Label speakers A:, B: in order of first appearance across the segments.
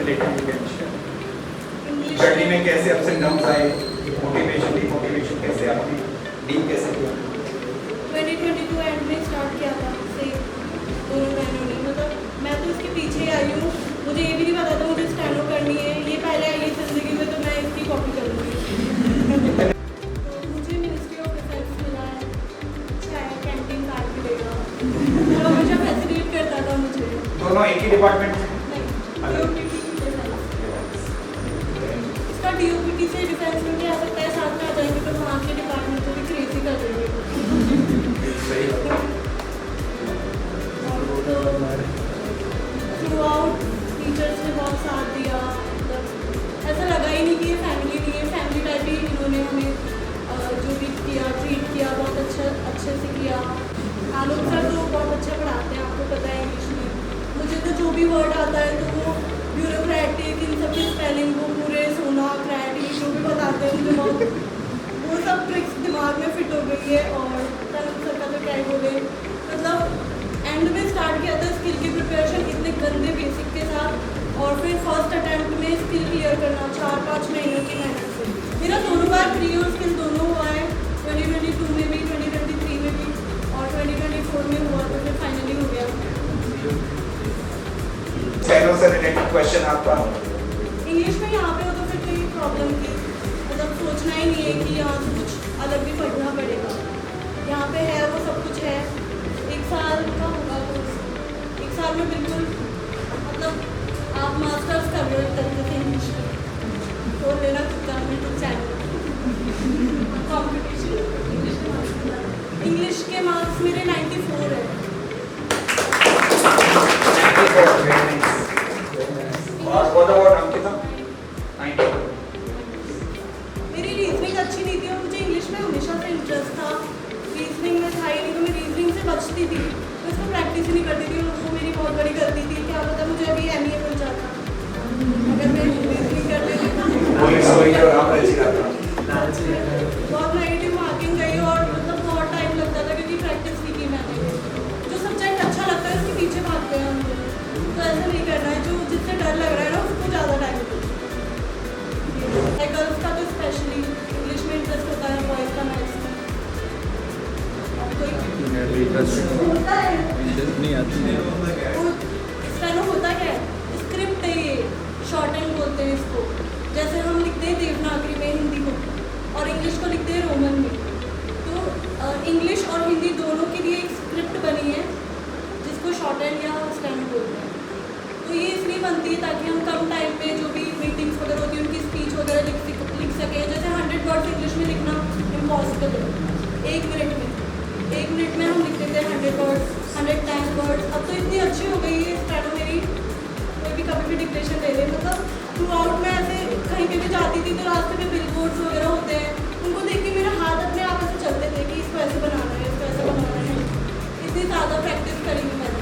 A: Related you can share?
B: English
A: journey में कैसे ups and downs आए, मोटिवेशन डिमोटिवेशन कैसे आपने डील कैसे किया?
B: 2022 एंड में स्टार्ट किया था से दोनों महीनों ने, मतलब मैं तो इसके पीछे ही आई हूँ। मुझे ये भी नहीं पता था मुझे स्टैनो करनी है, ये पहले आई है ज़िंदगी में, तो मैं इसकी कॉपी करूँगी। तो मुझे मिनिस्ट्री ऑफ डिफेंस मिला है, अच्छा है, कैंटीन कार्ड भी देगा, वो हमेशा फैसिलिटेट करता था मुझे।
A: दोनों एक ही डिपार्टमेंट में?
B: DOPT इसका DOPT से डिफेंस में भी आ सकता है, साथ में आ जाएंगे तो वहाँ के डिपार्टमेंट को भी क्रेजी कर देंगे। तो थ्रू आउट टीचर्स ने बहुत साथ दिया, मतलब ऐसा लगा ही नहीं कि ये फैमिली नहीं है, फैमिली टाइप ही इन्होंने हमें जो भी किया, ट्रीट किया, बहुत अच्छे से किया। आलोक सर तो बहुत अच्छा पढ़ाते हैं, आपको पता है इंग्लिश में। मुझे तो जो भी वर्ड आता है तो वो ब्यूरोक्रेटिक, इन सब की स्पेलिंग वो पूरे सोना क्रैटिक जो भी बताते हैं मुझे बहुत वो सब ट्रिक्स दिमाग में फिट हो गई है। और तनुज सर का तो क्या ही बोले, मतलब एंड में स्टार्ट किया था स्किल की प्रिपरेशन इतने गंदे बेसिक के साथ, और फिर फर्स्ट अटैम्प्ट में स्किल क्लियर करना 4-5 महीनों की मेहनत से। मेरा दोनों बार प्री और स्किल दोनों हुआ है, 2022 में भी, 2023 में भी, और 2024 में हुआ, तो फिर फाइनली हो गया।
A: स्टेनो से रिलेटेड क्वेश्चन आपका?
B: इंग्लिश में यहाँ पे हो तो फिर कोई प्रॉब्लम की मतलब सोचना ही नहीं है कि यहाँ से कुछ अलग भी पढ़ना पड़ेगा। यहाँ पे है वो सब कुछ है, 1 साल का होगा कोर्स, 1 साल में बिल्कुल मतलब आप मास्टर्स कर रहे हो एक तरीके से इंग्लिश में, तो लेना खुद यूट्यूब चैनल कॉम्पिटिशन। इंग्लिश के मार्क्स मेरे 94 है।
A: और what about अंकिता? 90?
B: मेरी रीजनिंग अच्छी नहीं थी और मुझे इंग्लिश में हमेशा से इंटरेस्ट था, रीजनिंग में था ही नहीं, तो मैं रीजनिंग से बचती थी, तो इसको प्रैक्टिस ही नहीं करती थी, और वो मेरी बहुत बड़ी गलती थी। क्या पता मुझे अभी MA मिल जाता अगर मैं रीजनिंग कर लेती तो।
A: पुलिस वही जो राम रची रहा था।
B: बहुत नेगेटिव मार्किंग गई, और मतलब बहुत टाइम लगता था क्योंकि प्रैक्टिस नहीं की मैंने। जो सब्जेक्ट अच्छा लगता है उसके पीछे भागते हैं हम लोग, तो ऐसा नहीं करना है, जो जिससे डर लग रहा है ना उसको ज़्यादा टाइम दो। गर्ल्स का तो स्पेशली इंग्लिश में इंटरेस्ट होता है, बॉयज़ का मैथ्स में। होता है
C: नहीं आती है।
B: स्टेनो होता क्या है, स्क्रिप्ट है ये, शॉर्ट हैंड बोलते हैं इसको। जैसे हम लिखते हैं देवनागरी में हिंदी को, और इंग्लिश को लिखते हैं रोमन में, तो इंग्लिश और हिंदी दोनों के लिए एक स्क्रिप्ट बनी है जिसको शॉर्ट हैंड या स्टेनो बोलते हैं। तो ये इसलिए बनती है ताकि हम कम टाइम में जो भी मीटिंग्स वगैरह होती है उनकी स्पीच वगैरह लिख सकें। जैसे 100 वर्ड्स इंग्लिश में लिखना इम्पॉसिबल है, 1 मिनट में हम लिख देते हैं 100 वर्ड्स, 110 वर्ड्स। अब तो इतनी अच्छी हो गई है स्टेनो मेरी, कोई भी कभी भी डिक्टेशन ले ले, मतलब थ्रू आउट मैं ऐसे कहीं पे भी जाती थी तो रास्ते में बिलबोर्ड्स वगैरह होते हैं, उनको देख के मेरा हाथ अपने आप ऐसे चलते थे कि इसको ऐसे बनाना है, इसको ऐसे बनाना है। इतनी ज़्यादा प्रैक्टिस करी थी मैंने।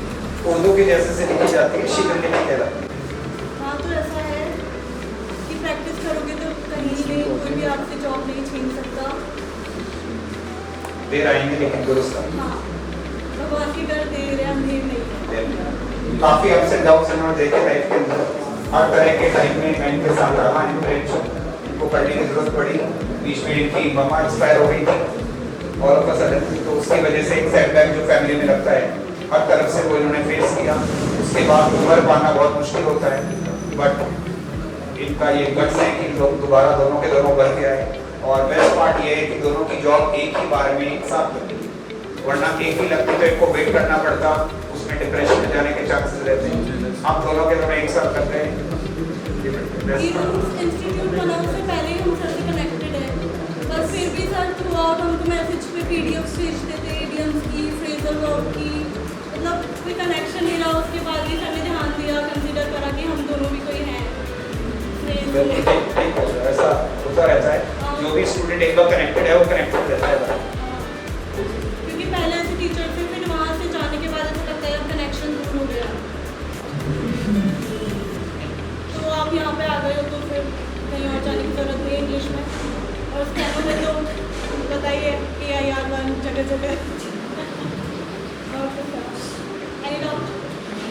A: उर्दू की जैसे से लिखी जाती है, शीघ्र के लिए
B: हाँ, तो ऐसा है कि प्रैक्टिस करोगे तो कहीं नहीं, कोई भी आपसे जॉब नहीं छीन सकता।
A: देर आएंगे लेकिन दुरुस्त आएंगे।
B: हाँ, भगवान की डर देर है, अंधेर नहीं है।
A: काफी अप्स एंड डाउन्स इन्होंने देखे लाइफ के अंदर, हर तरह के टाइम में मैं इनके साथ रहा, इनको पढ़ने की जरूरत पड़ी, बीच में इनकी मम्मा एक्सपायर हो गई थी और ऑफ अ सडन, तो उसकी वजह से एक सेटबैक जो फैमिली में लगता है, हर तरफ से वो इन्होंने फेस किया। उसके बाद उम्र पाना बहुत मुश्किल होता है, बट इनका ये गट्स है कि लोग दोबारा दोनों के दोनों बढ़ के आए। और बेस्ट पार्ट ये है कि दोनों की जॉब एक ही बार में एक साथ लगी, वरना एक ही लगती तो इनको वेट करना पड़ता, उसमें डिप्रेशन में जाने के चांसेस रहते हैं। आप दोनों के दोनों एक साथ कर रहे हैं।
B: इंस्टीट्यूट बना उससे पहले ही हम सर से कनेक्टेड है, पर फिर भी सर थ्रू आउट हमको मैसेज पे PDF भेजते थे, idioms की, फ्रेजल वर्ब की, मतलब कोई कनेक्शन नहीं रहा। उसके बाद भी सर ने ध्यान दिया, कंसिडर करा कि हम दोनों भी कोई हैं।
A: ऐसा होता रहता है, जो भी स्टूडेंट एक बार कनेक्टेड है वो कनेक्टेड रहता है।
B: क्योंकि पहले ऐसे टीचर थे, फिर वहाँ से जाने के बाद ऐसा लगता है कनेक्शन दूर हो गया, तो आप यहाँ पे आ गए हो तो फिर कहीं और जाने की जरूरत नहीं है इंग्लिश में। और स्टेनो में तो बताइए AIR1 जगह जगह। और एनी डाउट?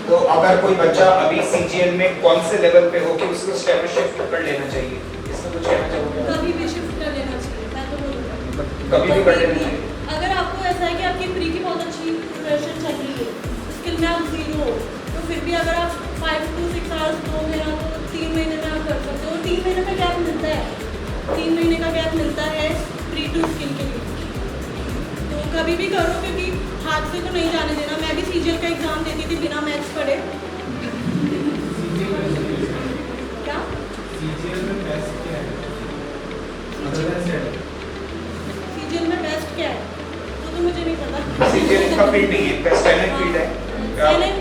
A: तो अगर कोई बच्चा अभी सीजीएल में कौन से लेवल पे हो कि उसको स्टेप शिफ्ट कर लेना चाहिए, इसमें कुछ कहना चाहोगे?
B: कभी भी शिफ्ट कर लेना चाहिए, मैं तो बोलूँगा
A: कभी भी कर लेना चाहिए।
B: अगर आपको ऐसा है कि आपकी प्री की बहुत अच्छी प्रिपरेशन चल रही है, स्किल में आप जीरो हो, तो फिर भी अगर आप 5 to 6 आवर्स दोगे ना तो 3 महीने में आप कर सकते हो। 3 महीने का गैप मिलता है, 3 महीने का गैप मिलता है प्री टू स्किल के लिए। तो कभी भी करो, क्योंकि हाथ से तो नहीं जाने देना। मैं भी सीजीएल का एग्ज़ाम देती थी बिना मैथ्स पढ़े। क्या
C: सीजीएल में बेस्ट क्या है?
B: सीजीएल में बेस्ट क्या है वो तो मुझे नहीं पता।
A: सीजीएल का फील्ड नहीं है, पेस्टाइनल फील्ड है।
B: साइलेंट